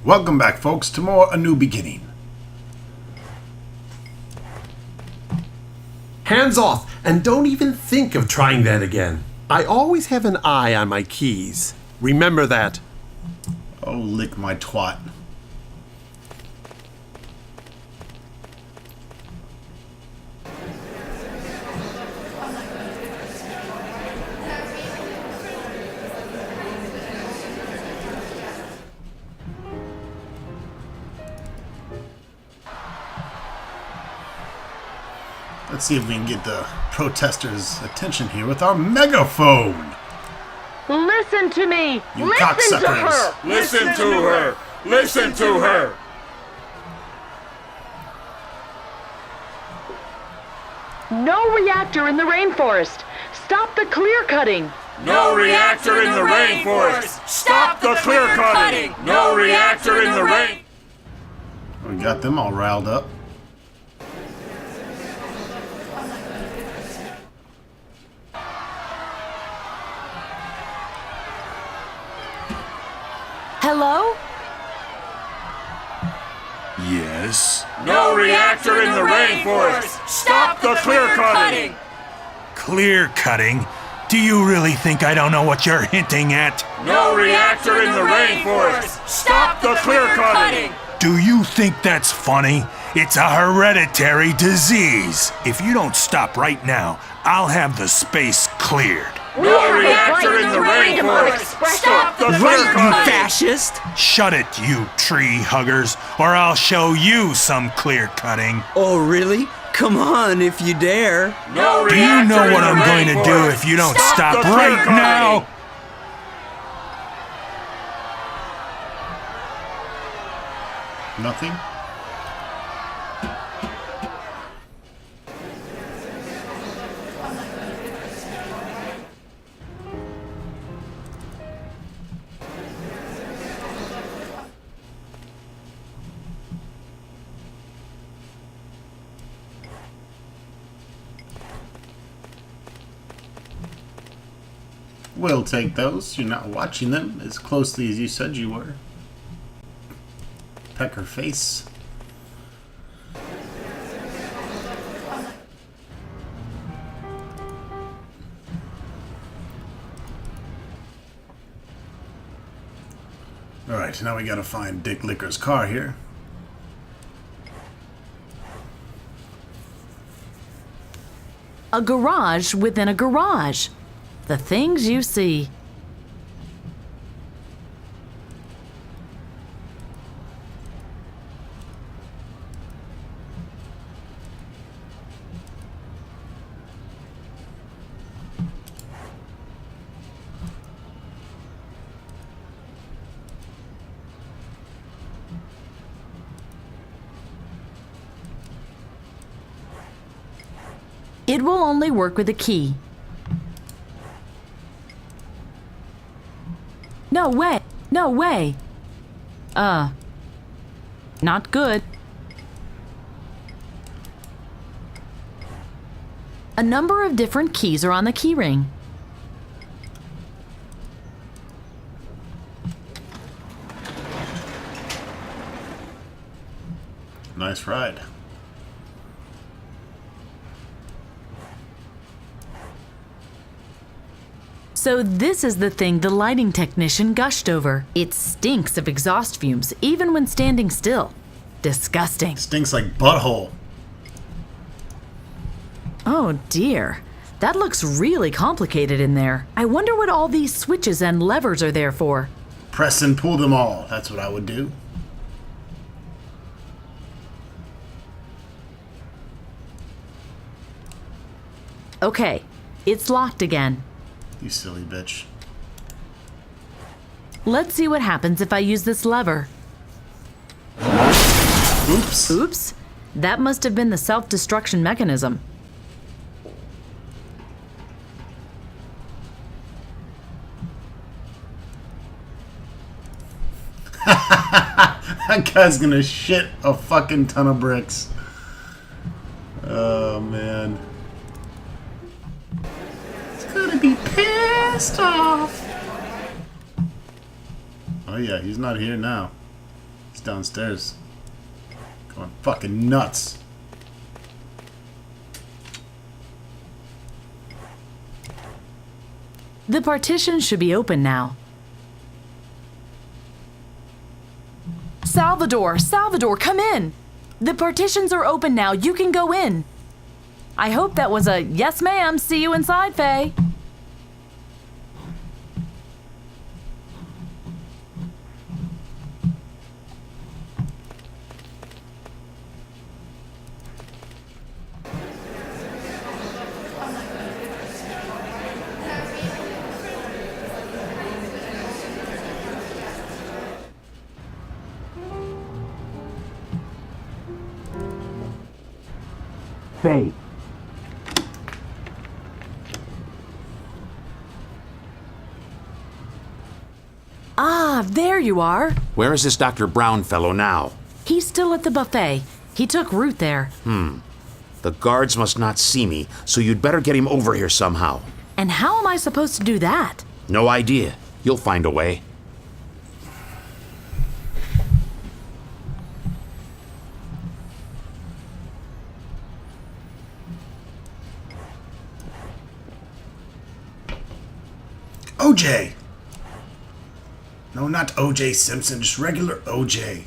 Welcome back, folks, to more A New Beginning. Hands off, and don't even think of trying that again. I always have an eye on my keys. Remember that. Oh, lick my twat. Let's see if we can get the protesters' attention here with our megaphone. Listen to me! You Listen to cocksuckers. her! Listen to her! Listen to her! No reactor in the rainforest! Stop the clear cutting! No reactor in the rainforest! Stop the clear cutting! No reactor in the rain! We got them all riled up. Hello? Yes? No reactor in the rainforest! Stop the clear cutting! Clear cutting? Do you really think I don't know what you're hinting at? No reactor in the rainforest! Stop the clear cutting! Do you think that's funny? It's a hereditary disease. If you don't stop right now, I'll have the space cleared. No reactor in the rainforest! Stop the clear Wait, you cutting! fascist! Shut it, you tree huggers, or I'll show you some clear cutting. Oh, really? Come on, if you dare. No Do reactor you know in what the I'm going to do rainforest. if you don't Stop stop the clear right cutting. now? Nothing? We'll take those. You're not watching them as closely as you said you were. Pecker face. Alright, now we gotta find Dick Licker's car here. A garage within a garage. The things you see. It will only work with a key. No way! No way! Not good. A number of different keys are on the key ring. Nice ride. So this is the thing the lighting technician gushed over. It stinks of exhaust fumes, even when standing still. Disgusting. Stinks like butthole. Oh dear. That looks really complicated in there. I wonder what all these switches and levers are there for. Press and pull them all. That's what I would do. Okay, it's locked again. You silly bitch. Let's see what happens if I use this lever. Oops. Oops. That must have been the self-destruction mechanism. That guy's gonna shit a fucking ton of bricks. Oh, man. He's gonna be pissed off. Oh, yeah, he's not here now. He's downstairs. Going fucking nuts. The partition should be open now. Salvador, Salvador, come in! The partitions are open now. You can go in. I hope that was a yes, ma'am. See you inside, Faye. Faye. Ah, there you are. Where is this Dr. Brown fellow now? He's still at the buffet. He took root there. The guards must not see me, so you'd better get him over here somehow. And how am I supposed to do that? No idea. You'll find a way. OJ! No, not OJ Simpson, just regular OJ.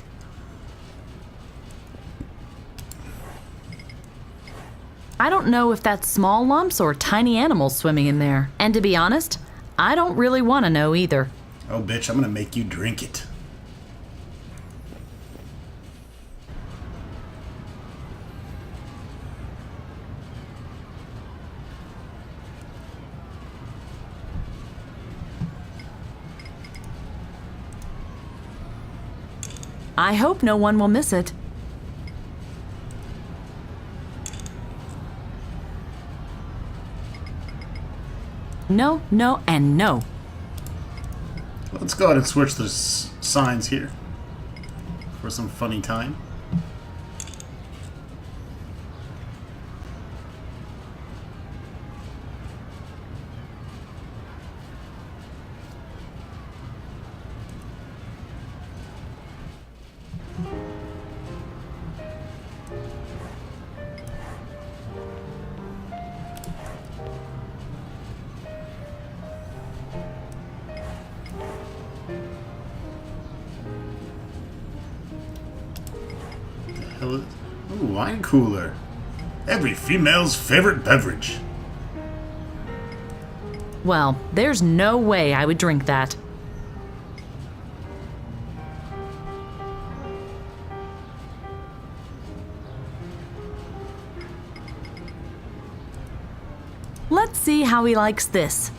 I don't know if that's small lumps or tiny animals swimming in there. And to be honest, I don't really want to know either. Oh, bitch, I'm gonna make you drink it. I hope no one will miss it. No, no, and no. Let's go ahead and switch the signs here for some funny time. Ooh, wine cooler. Every female's favorite beverage. Well, there's no way I would drink that. Let's see how he likes this.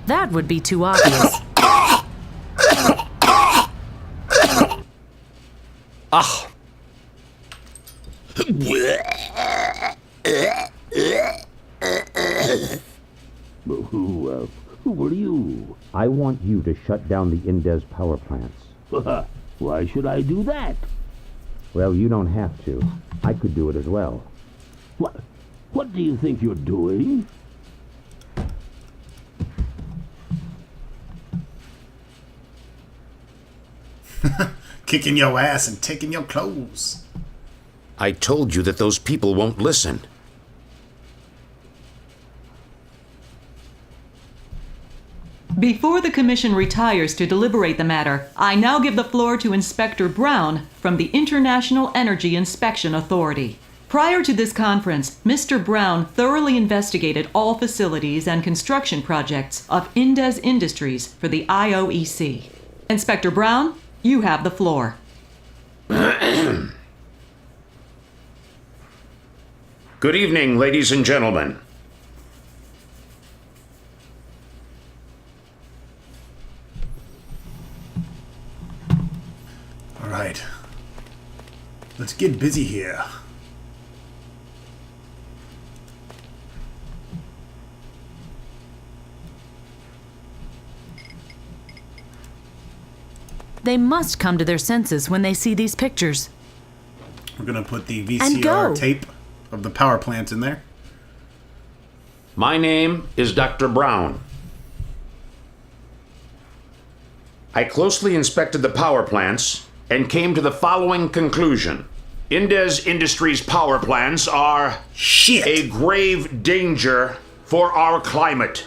That would be too obvious. Ah! Who are you? I want you to shut down the Indez power plants. Why should I do that? Well, you don't have to. I could do it as well. What do you think you're doing? Kicking your ass and taking your clothes. I told you that those people won't listen. Before the Commission retires to deliberate the matter, I now give the floor to Inspector Brown from the International Energy Inspection Authority. Prior to this conference, Mr. Brown thoroughly investigated all facilities and construction projects of Indez Industries for the IOEC. Inspector Brown, you have the floor. Good evening, ladies and gentlemen. All right. Let's get busy here. They must come to their senses when they see these pictures. We're gonna put the And go. VCR tape of the power plants in there. My name is Dr. Brown. I closely inspected the power plants and came to the following conclusion. Indez Industries power plants are a grave danger for our climate.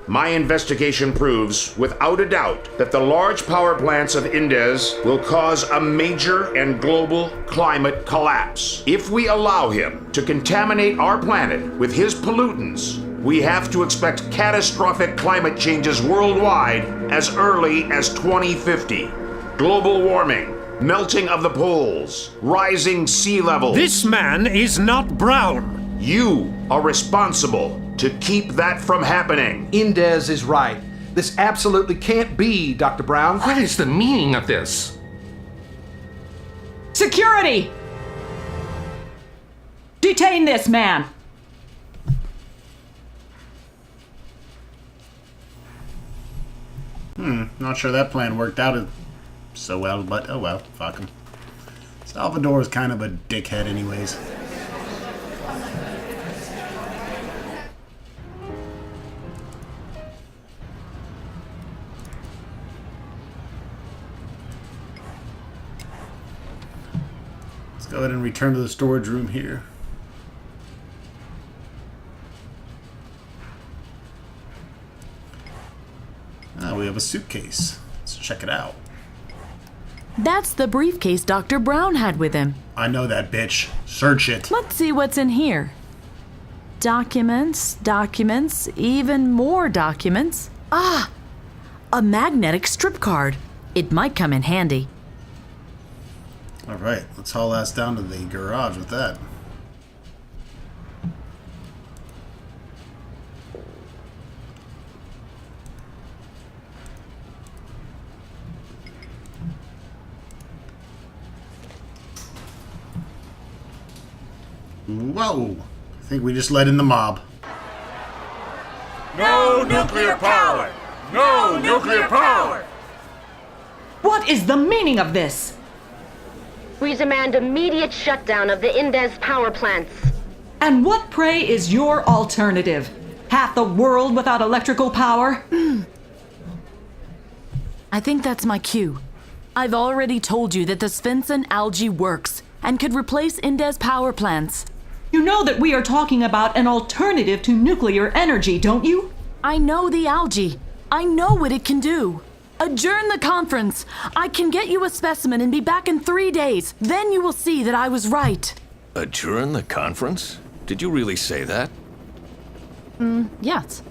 My investigation proves, without a doubt, that the large power plants of Indez will cause a major and global climate collapse. If we allow him to contaminate our planet with his pollutants, we have to expect catastrophic climate changes worldwide as early as 2050. Global warming, melting of the poles, rising sea levels. This man is not Brown. You are responsible to keep that from happening. Indez is right. This absolutely can't be, Dr. Brown. What is the meaning of this? Security! Detain this man! Not sure that plan worked out so well, but oh well, fuck him. Salvador is kind of a dickhead anyways. Let's go ahead and return to the storage room here. We have a suitcase. Let's check it out. That's the briefcase Dr. Brown had with him. I know that bitch. Search it. Let's see what's in here. Documents, even more documents. Ah! A magnetic strip card. It might come in handy. Alright, let's haul ass down to the garage with that. Whoa! I think we just let in the mob. No nuclear power! No nuclear power! What is the meaning of this? We demand immediate shutdown of the Indez power plants. And what, pray, is your alternative? Half the world without electrical power? I think that's my cue. I've already told you that the Svensson algae works and could replace Indez power plants. You know that we are talking about an alternative to nuclear energy, don't you? I know the algae. I know what it can do. Adjourn the conference. I can get you a specimen and be back in 3 days. Then you will see that I was right. Adjourn the conference? Did you really say that? Yes.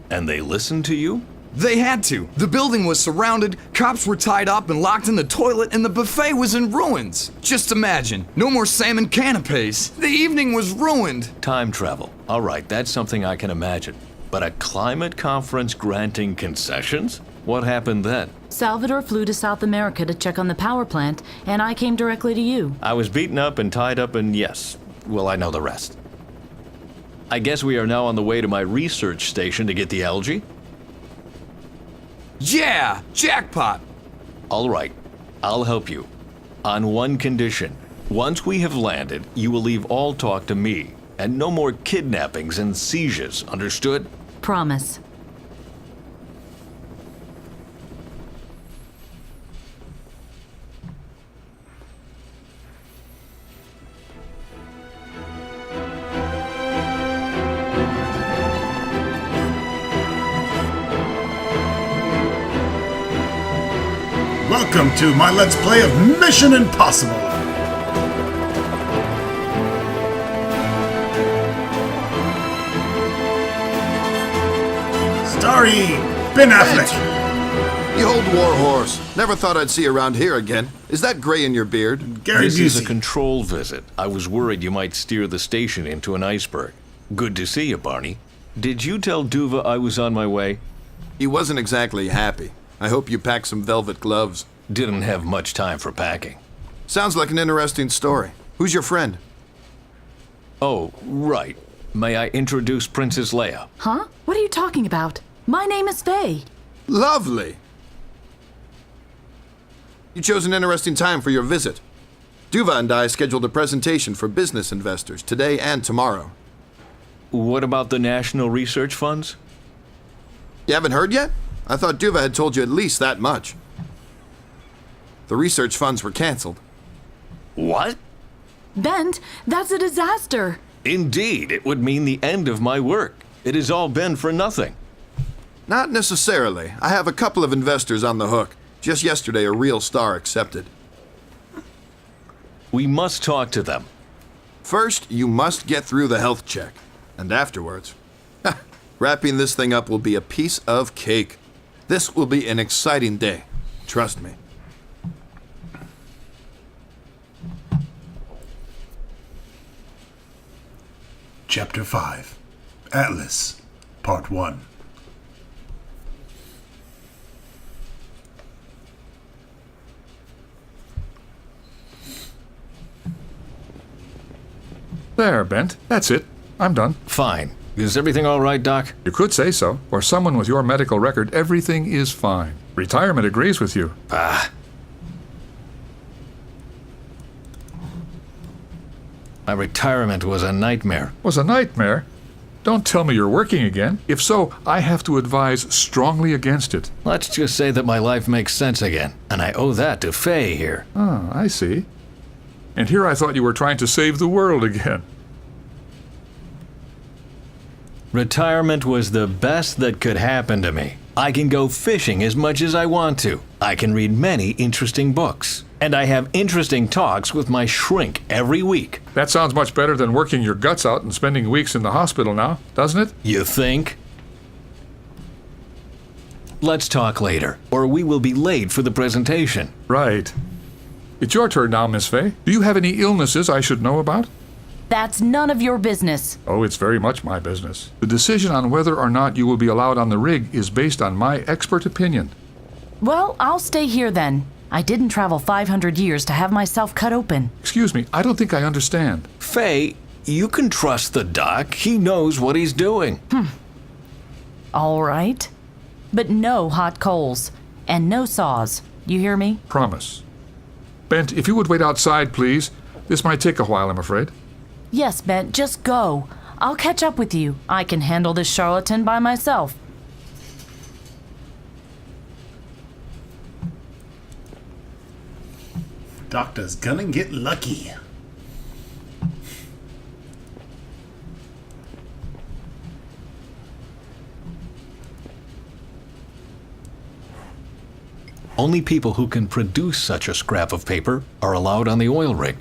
And they listened to you? They had to. The building was surrounded, cops were tied up and locked in the toilet, and the buffet was in ruins. Just imagine, no more salmon canapes. The evening was ruined. Time travel. All right, that's something I can imagine. But a climate conference granting concessions? What happened then? Salvador flew to South America to check on the power plant, and I came directly to you. I was beaten up and tied up, and yes, well, I know the rest. I guess we are now on the way to my research station to get the algae? Yeah, jackpot. All right, I'll help you. On one condition. Once we have landed, you will leave all talk to me, and no more kidnappings and sieges, understood? Promise. Welcome to my Let's Play of Mission Impossible. Starring Ben Affleck. The old warhorse. Never thought I'd see you around here again. Is that gray in your beard? Gary This is a Busey. control visit. I was worried you might steer the station into an iceberg. Good to see you, Barney. Did you tell Duva I was on my way? He wasn't exactly happy. I hope you packed some velvet gloves. Didn't have much time for packing. Sounds like an interesting story. Who's your friend? Oh, right. May I introduce Princess Leia? Huh? What are you talking about? My name is Faye. Lovely. You chose an interesting time for your visit. Duva and I scheduled a presentation for business investors today and tomorrow. What about the National Research Funds? You haven't heard yet? I thought Duva had told you at least that much. The research funds were canceled. What? Bent, that's a disaster. Indeed, it would mean the end of my work. It has all been for nothing. Not necessarily. I have a couple of investors on the hook. Just yesterday, a real star accepted. We must talk to them. First, you must get through the health check. And afterwards, wrapping this thing up will be a piece of cake. This will be an exciting day. Trust me. Chapter 5 Atlas, Part 1. There, Bent. That's it. I'm done. Fine. Is everything all right, Doc? You could say so. For someone with your medical record, everything is fine. Retirement agrees with you. My retirement was a nightmare. Was a nightmare? Don't tell me you're working again. If so, I have to advise strongly against it. Let's just say that my life makes sense again, and I owe that to Faye here. Ah, I see. And here I thought you were trying to save the world again. Retirement was the best that could happen to me. I can go fishing as much as I want to. I can read many interesting books. And I have interesting talks with my shrink every week. That sounds much better than working your guts out and spending weeks in the hospital now, doesn't it? You think? Let's talk later, or we will be late for the presentation. Right. It's your turn now, Miss Faye. Do you have any illnesses I should know about? That's none of your business. Oh, it's very much my business. The decision on whether or not you will be allowed on the rig is based on my expert opinion. Well, I'll stay here then. I didn't travel 500 years to have myself cut open. Excuse me, I don't think I understand. Faye, you can trust the doc. He knows what he's doing. All right. But no hot coals. And no saws. You hear me? Promise. Bent, if you would wait outside, please. This might take a while, I'm afraid. Yes, Bent, just go. I'll catch up with you. I can handle this charlatan by myself. Doctor's gonna get lucky. Only people who can produce such a scrap of paper are allowed on the oil rig.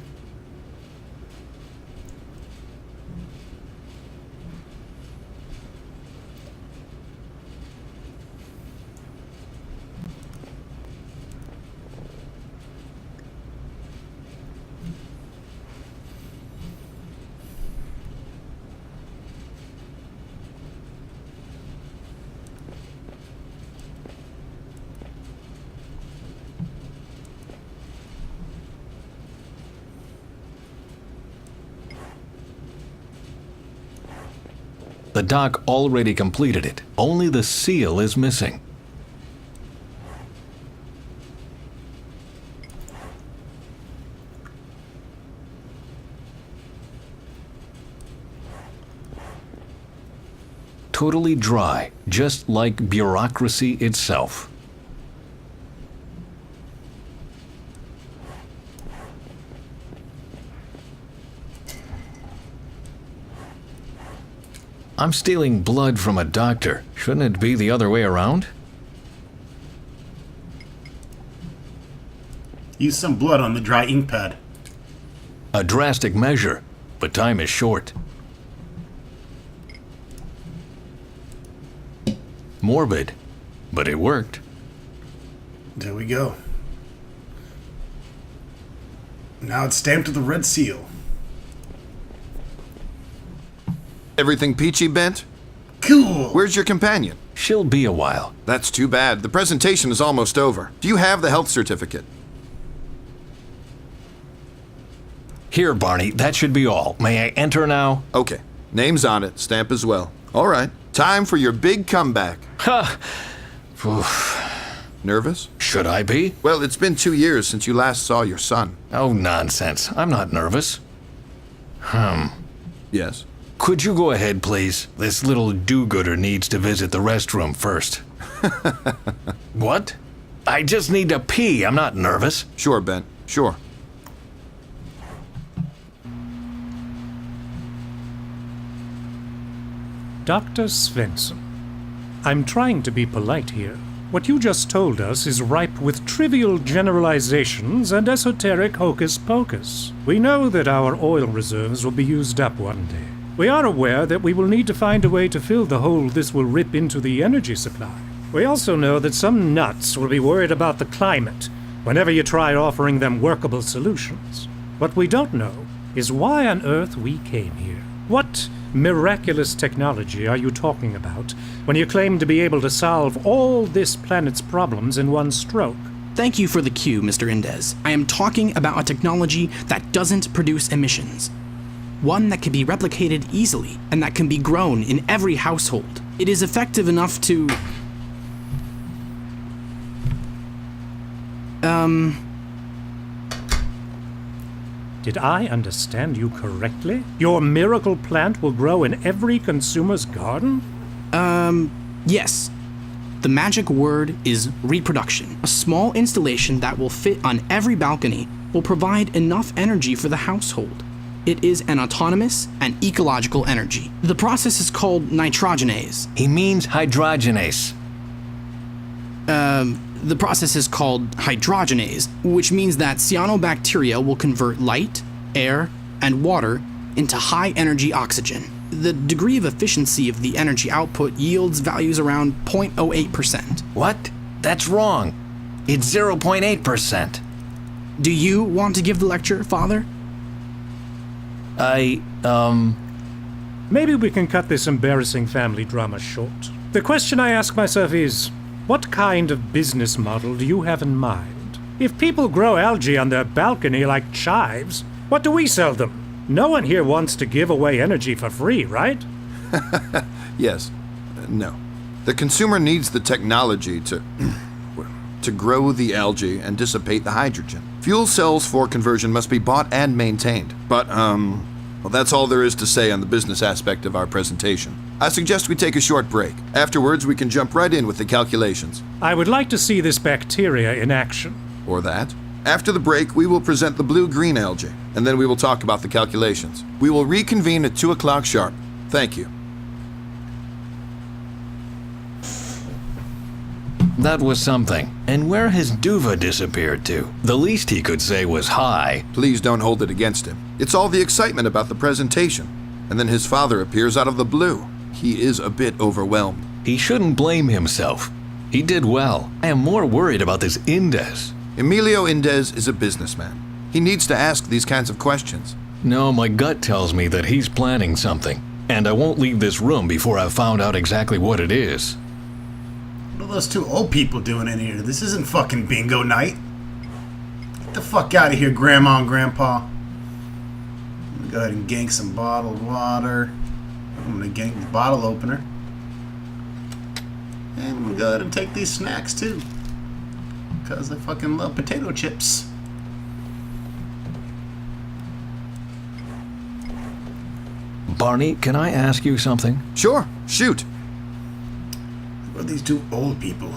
The doc already completed it. Only the seal is missing. Totally dry, just like bureaucracy itself. I'm stealing blood from a doctor. Shouldn't it be the other way around? Use some blood on the dry ink pad. A drastic measure, but time is short. Morbid, but it worked. There we go. Now it's stamped with the red seal. Everything peachy, Bent? Cool. Where's your companion? She'll be a while. That's too bad. The presentation is almost over. Do you have the health certificate? Here, Barney, that should be all. May I enter now? Okay. Name's on it. Stamp as well. All right. Time for your big comeback. Ha! Nervous? Should I be? Well, it's been 2 years since you last saw your son. Oh, nonsense. I'm not nervous. Yes? Could you go ahead, please? This little do-gooder needs to visit the restroom first. What? I just need to pee. I'm not nervous. Sure, Ben. Sure. Dr. Svensson, I'm trying to be polite here. What you just told us is ripe with trivial generalizations and esoteric hocus pocus. We know that our oil reserves will be used up one day. We are aware that we will need to find a way to fill the hole this will rip into the energy supply. We also know that some nuts will be worried about the climate whenever you try offering them workable solutions. What we don't know is why on earth we came here. What miraculous technology are you talking about when you claim to be able to solve all this planet's problems in one stroke? Thank you for the cue, Mr. Indez. I am talking about a technology that doesn't produce emissions. One that can be replicated easily and that can be grown in every household. It is effective enough to... Did I understand you correctly? Your miracle plant will grow in every consumer's garden? Yes. The magic word is reproduction. A small installation that will fit on every balcony will provide enough energy for the household. It is an autonomous and ecological energy. The process is called nitrogenase. He means hydrogenase. The process is called hydrogenase, which means that cyanobacteria will convert light, air, and water into high-energy oxygen. The degree of efficiency of the energy output yields values around 0.08%. What? That's wrong. It's 0.8%. Do you want to give the lecture, Father? Maybe we can cut this embarrassing family drama short. The question I ask myself is, what kind of business model do you have in mind? If people grow algae on their balcony like chives, what do we sell them? No one here wants to give away energy for free, right? Yes. No. The consumer needs the technology to grow the algae and dissipate the hydrogen. Fuel cells for conversion must be bought and maintained. But, well, that's all there is to say on the business aspect of our presentation. I suggest we take a short break. Afterwards, we can jump right in with the calculations. I would like to see this bacteria in action. Or that. After the break, we will present the blue-green algae, and then we will talk about the calculations. We will reconvene at 2 o'clock sharp. Thank you. That was something. And where has Duva disappeared to? The least he could say was hi. Please don't hold it against him. It's all the excitement about the presentation. And then his father appears out of the blue. He is a bit overwhelmed. He shouldn't blame himself. He did well. I am more worried about this Indez. Emilio Indez is a businessman. He needs to ask these kinds of questions. No, my gut tells me that he's planning something. And I won't leave this room before I've found out exactly what it is. What are those two old people doing in here? This isn't fucking bingo night. Get the fuck out of here, Grandma and Grandpa. I'm gonna go ahead and gank some bottled water. I'm gonna gank the bottle opener. And I'm gonna go ahead and take these snacks too. Because I fucking love potato chips. Barney, can I ask you something? Sure, shoot. What are these two old people?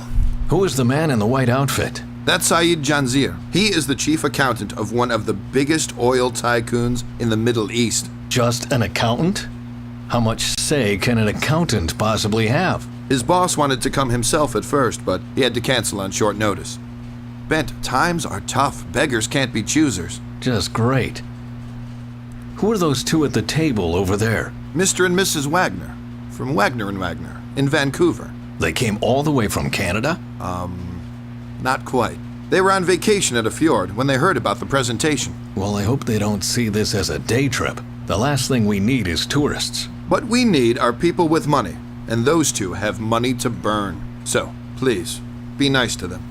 Who is the man in the white outfit? That's Saeed Janzir. He is the chief accountant of one of the biggest oil tycoons in the Middle East. Just an accountant? How much say can an accountant possibly have? His boss wanted to come himself at first, but he had to cancel on short notice. Bent, times are tough. Beggars can't be choosers. Just great. Who are those two at the table over there? Mr. and Mrs. Wagner, from Wagner & Wagner, in Vancouver. They came all the way from Canada? Not quite. They were on vacation at a fjord when they heard about the presentation. Well, I hope they don't see this as a day trip. The last thing we need is tourists. What we need are people with money, and those two have money to burn. So, please, be nice to them.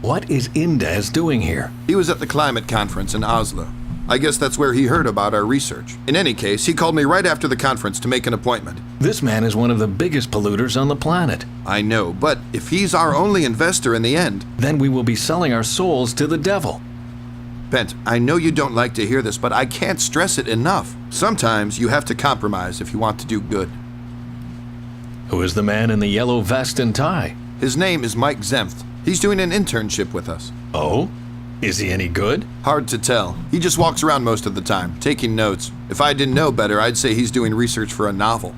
What is Indez doing here? He was at the climate conference in Oslo. I guess that's where he heard about our research. In any case, he called me right after the conference to make an appointment. This man is one of the biggest polluters on the planet. I know, but if he's our only investor in the end... Then we will be selling our souls to the devil. Bent, I know you don't like to hear this, but I can't stress it enough. Sometimes you have to compromise if you want to do good. Who is the man in the yellow vest and tie? His name is Mike Zemft. He's doing an internship with us. Oh? Is he any good? Hard to tell. He just walks around most of the time, taking notes. If I didn't know better, I'd say he's doing research for a novel.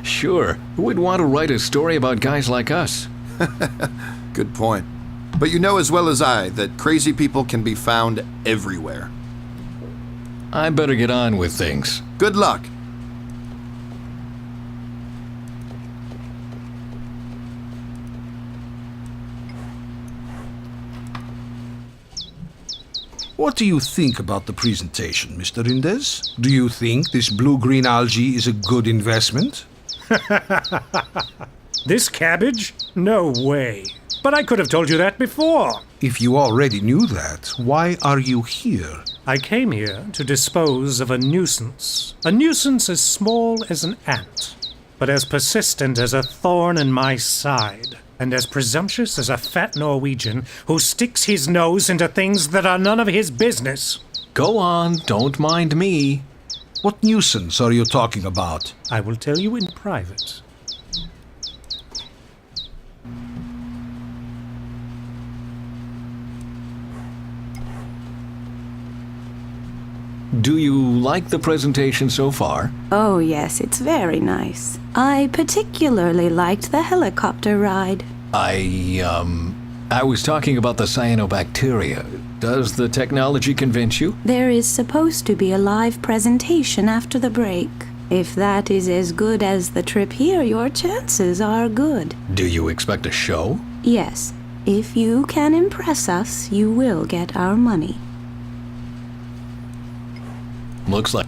Sure. Who would want to write a story about guys like us? Good point. But you know as well as I that crazy people can be found everywhere. I better get on with things. Good luck. What do you think about the presentation, Mr. Indes? Do you think this blue-green algae is a good investment? This cabbage? No way. But I could have told you that before. If you already knew that, why are you here? I came here to dispose of a nuisance. A nuisance as small as an ant, but as persistent as a thorn in my side, and as presumptuous as a fat Norwegian who sticks his nose into things that are none of his business. Go on, don't mind me. What nuisance are you talking about? I will tell you in private. Do you like the presentation so far? Oh, yes, it's very nice. I particularly liked the helicopter ride. I was talking about the cyanobacteria. Does the technology convince you? There is supposed to be a live presentation after the break. If that is as good as the trip here, your chances are good. Do you expect a show? Yes. If you can impress us, you will get our money. Looks like.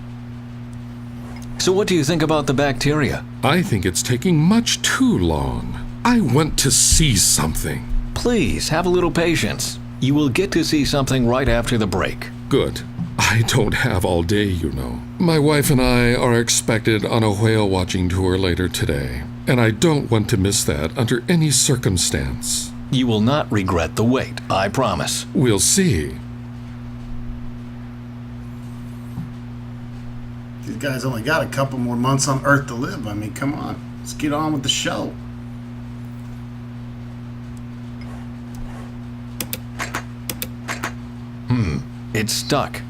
So what do you think about the bacteria? I think it's taking much too long. I want to see something. Please, have a little patience. You will get to see something right after the break. Good. I don't have all day, you know. My wife and I are expected on a whale watching tour later today, and I don't want to miss that under any circumstance. You will not regret the wait, I promise. We'll see. These guys only got a couple more months on Earth to live. I mean, come on. Let's get on with the show. It's stuck.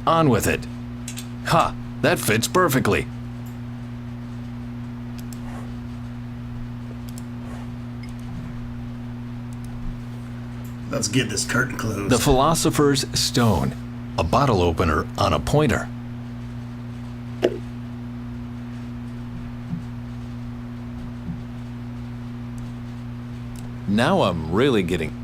On with it. Ha! That fits perfectly. Let's get this curtain closed. The Philosopher's Stone. A bottle opener on a pointer. Now I'm really getting...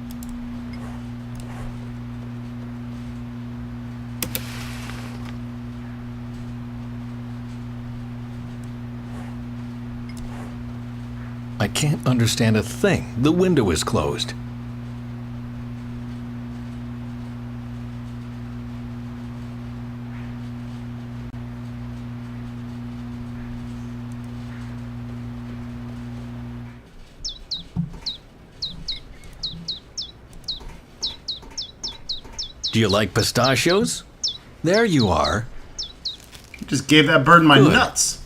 I can't understand a thing. The window is closed. Do you like pistachios? There you are. You just gave that bird my Good. nuts.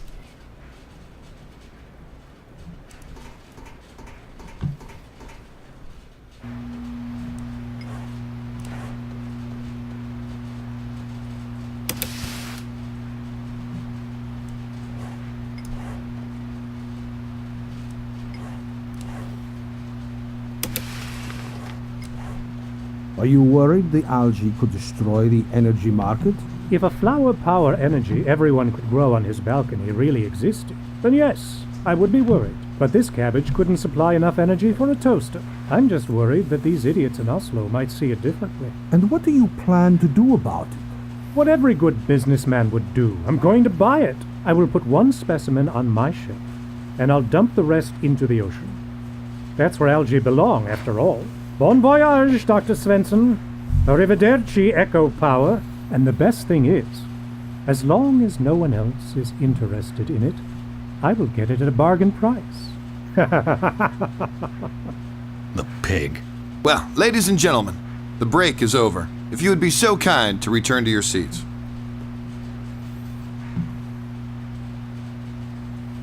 Are you worried the algae could destroy the energy market? If a flower power energy everyone could grow on his balcony really existed, then yes, I would be worried. But this cabbage couldn't supply enough energy for a toaster. I'm just worried that these idiots in Oslo might see it differently. And what do you plan to do about it? What every good businessman would do. I'm going to buy it. I will put one specimen on my ship, and I'll dump the rest into the ocean. That's where algae belong, after all. Bon voyage, Dr. Svensson. Arrivederci, Echo Power. And the best thing is, as long as no one else is interested in it, I will get it at a bargain price. The pig. Well, ladies and gentlemen, the break is over. If you would be so kind to return to your seats.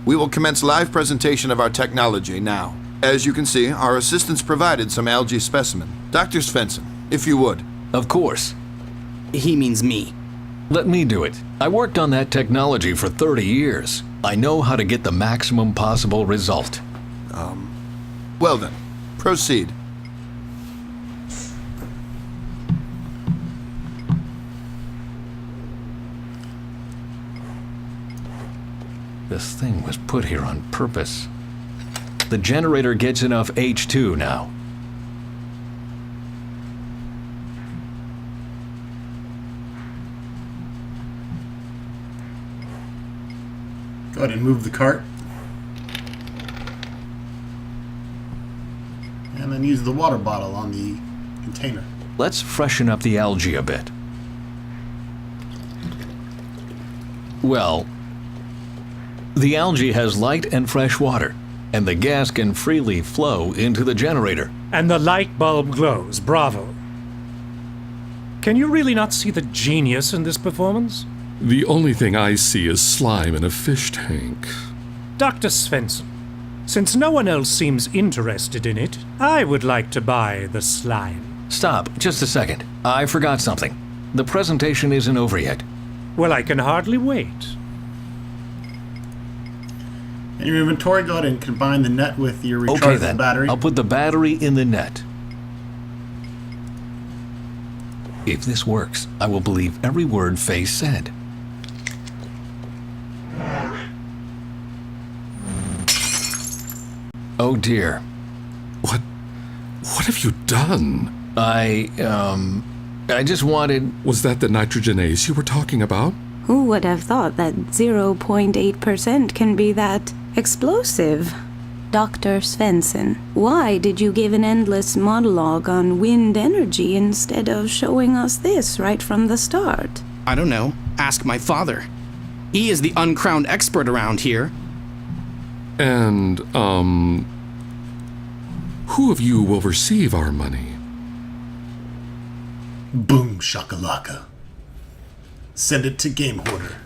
We will commence live presentation of our technology now. As you can see, our assistants provided some algae specimen. Dr. Svensson, if you would. Of course. He means me. Let me do it. I worked on that technology for 30 years. I know how to get the maximum possible result. Well then, proceed. This thing was put here on purpose. The generator gets enough H2 now. Go ahead and move the cart. And then use the water bottle on the container. Let's freshen up the algae a bit. Well, the algae has light and fresh water, and the gas can freely flow into the generator. And the light bulb glows. Bravo. Can you really not see the genius in this performance? The only thing I see is slime in a fish tank. Dr. Svensson, since no one else seems interested in it, I would like to buy the slime. Stop, just a second. I forgot something. The presentation isn't over yet. Well, I can hardly wait. In your inventory, go ahead and combine the net with your rechargeable battery. I'll put the battery in the net. If this works, I will believe every word Faye said. Oh dear. What have you done? I just wanted... Was that the nitrogenase you were talking about? Who would have thought that 0.8% can be that explosive? Dr. Svensson, why did you give an endless monologue on wind energy instead of showing us this right from the start? I don't know. Ask my father. He is the uncrowned expert around here. And, who of you will receive our money? Boom shakalaka. Send it to Game Hoarder.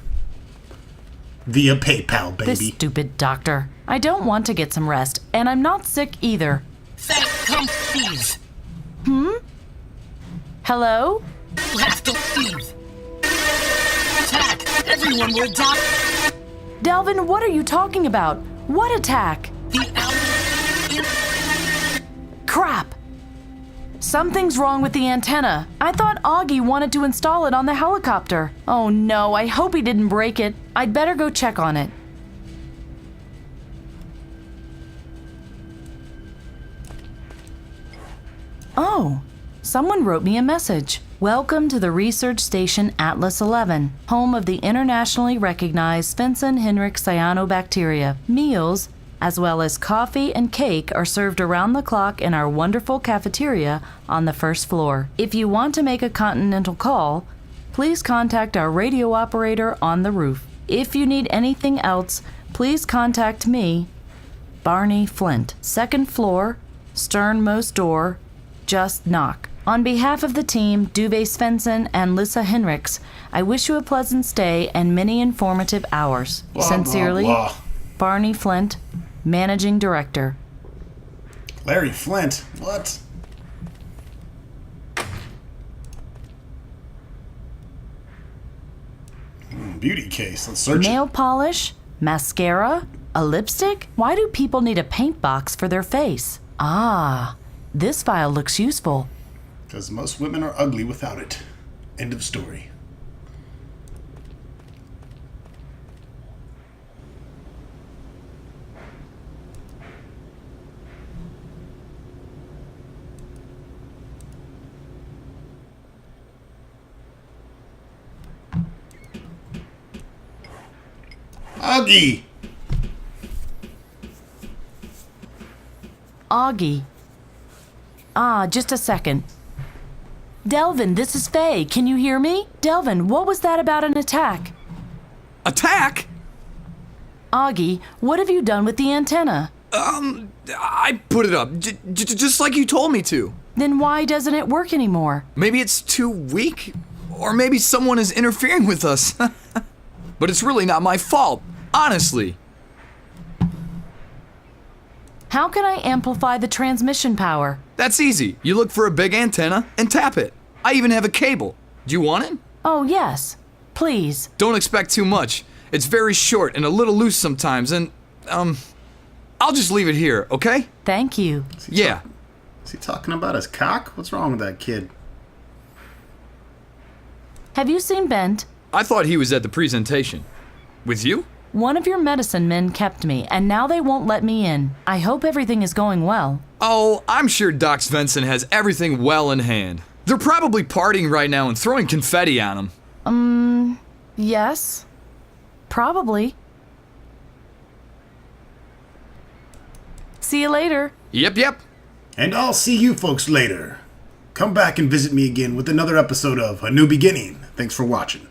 Via PayPal, baby. This stupid doctor. I don't want to get some rest, and I'm not sick either. Thank companies. Hello? You have to leave. Attack! Everyone will die. Delvin, what are you talking about? What attack? Crap! Something's wrong with the antenna. I thought Augie wanted to install it on the helicopter. Oh no, I hope he didn't break it. I'd better go check on it. Oh, someone wrote me a message. Welcome to the research station Atlas 11, home of the internationally recognized Svensson-Henrich cyanobacteria. Meals, as well as coffee and cake, are served around the clock in our wonderful cafeteria on the first floor. If you want to make a continental call, please contact our radio operator on the roof. If you need anything else, please contact me, Barney Flint, second floor, sternmost door, just knock. On behalf of the team, Duve Svensson and Lissa Henrichs, I wish you a pleasant stay and many informative hours. Blah, Sincerely, blah, blah. Barney Flint, Managing Director. Larry Flint? What? Beauty case. Let's search Nail it. polish? Mascara? A lipstick? Why do people need a paint box for their face? Ah, this file looks useful. Because most women are ugly without it. End of story. Augie! Augie. Just a second. Delvin, this is Faye. Can you hear me? Delvin, what was that about an attack? Attack? Augie, what have you done with the antenna? I put it up, just like you told me to. Then why doesn't it work anymore? Maybe it's too weak? Or maybe someone is interfering with us. But it's really not my fault, honestly. How can I amplify the transmission power? That's easy. You look for a big antenna and tap it. I even have a cable. Do you want it? Oh, yes. Please. Don't expect too much. It's very short and a little loose sometimes, and, I'll just leave it here, okay? Thank you. Yeah. Is he talking about his cock? What's wrong with that kid? Have you seen Bent? I thought he was at the presentation. With you? One of your medicine men kept me, and now they won't let me in. I hope everything is going well. Oh, I'm sure Doc Svensson has everything well in hand. They're probably partying right now and throwing confetti on him. Yes. Probably. See you later. Yep. And I'll see you folks later. Come back and visit me again with another episode of A New Beginning. Thanks for watching.